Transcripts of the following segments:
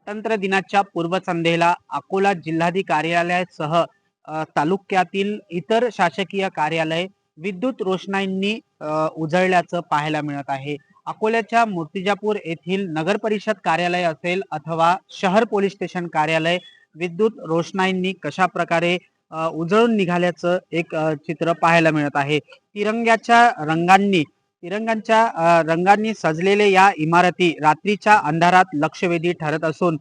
स्वातंत्र्य दिनाच्या पूर्वसंध्येला अकोला जिल्हाधिकारी कार्यालयासह तालुक्यातील इतर शासकीय कार्यालय विद्युत रोषणाईंनी उजळल्याचं पाहायला मिळत आहे। अकोल्याच्या मूर्तिजापूर येथील नगर परिषद कार्यालय असेल अथवा शहर पोलीस स्टेशन कार्यालय विद्युत रोषणाईंनी कशा प्रकारे उजळून निघाल्याचं एक चित्र पाहायला मिळत आहे। तिरंगांच्या रंगांनी सजलेले या इमारती रात्रीच्या अंधारात लक्षवेधी ठरत असून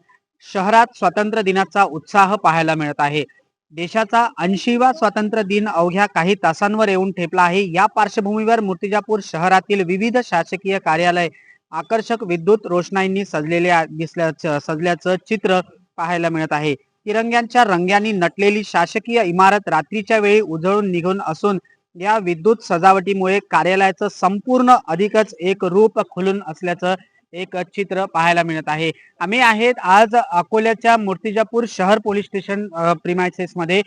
शहरात स्वातंत्र्य दिनाचा उत्साह पाहायला मिळत आहे। देशाचा 80वा स्वातंत्र्य दिन अवघ्या काही तासांवर येऊन ठेपला आहे। या पार्श्वभूमीवर मूर्तिजापूर शहरातील विविध शासकीय कार्यालय आकर्षक विद्युत रोषणाईंनी सजल्याचं चित्र पाहायला मिळत आहे। तिरंग्यांच्या रंगांनी नटलेली शासकीय इमारत रात्रीच्या वेळी उजळून निघून असून या विद्युत सजावटीमुळे कार्यालयाचं संपूर्ण अधिकच एक रूप खुलून असल्याचं एक चित्र पाहायला मिळत आहे। आम्ही आहेत आज अकोल्याच्या मूर्तिजापूर शहर पोलीस स्टेशन प्रिमायसेस मध्ये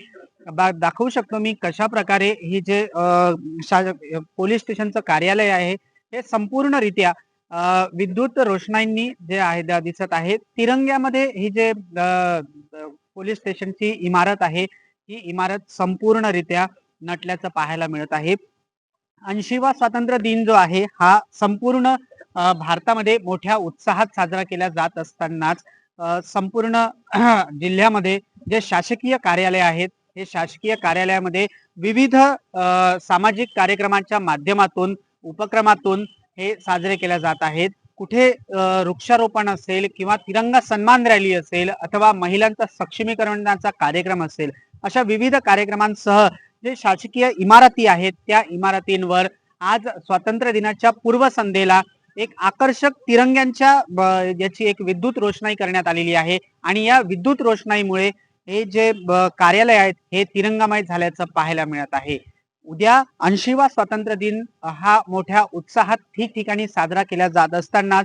दाखवू शकतो मी कशा प्रकारे ही जे पोलीस स्टेशनचं कार्यालय आहे हे संपूर्णरित्या विद्युत रोषणाईंनी जे आहे दिसत आहे। तिरंग्यामध्ये ही जे पोलीस स्टेशनची इमारत आहे ही इमारत संपूर्णरित्या नटल्याचं पाहायला मिळत आहे। 80वा स्वातंत्र्य दिन जो आहे हा संपूर्ण भारतामध्ये मोठ्या उत्साहात साजरा केला जात असतानाच संपूर्ण जिल्ह्यामध्ये जे शासकीय कार्यालय आहेत हे शासकीय कार्यालयामध्ये विविध सामाजिक कार्यक्रमांच्या माध्यमातून उपक्रमातून हे साजरे केले जात आहेत। कुठे वृक्षारोपण असेल किंवा तिरंगा सन्मान रॅली असेल अथवा महिलांचा सक्षमीकरणाचा कार्यक्रम असेल अशा विविध कार्यक्रमांसह जे शासकीय इमारती आहेत त्या इमारतींवर आज स्वातंत्र्य दिनाच्या पूर्वसंध्येला एक आकर्षक तिरंग्यांच्या याची एक विद्युत रोषणाई करण्यात आलेली आहे आणि या विद्युत रोषणाईमुळे हे जे कार्यालय आहेत हे तिरंगामय झाल्याचं पाहायला मिळत आहे। उद्या 80वा स्वातंत्र्य दिन हा मोठ्या उत्साहात ठिकठिकाणी साजरा केला जात असताना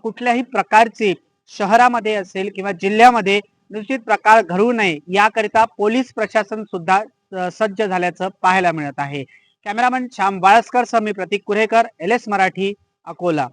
कुठल्याही प्रकारचे शहरामध्ये असेल किंवा जिल्ह्यामध्ये निश्चित प्रकार घडू नये याकरिता पोलीस प्रशासन सुद्धा सज्ज झाल्याचं पाहायला मिळत आहे। कॅमेरामन श्याम वाळस्कर सह मी प्रतीक कुरेकर, LS मराठी, अकोला।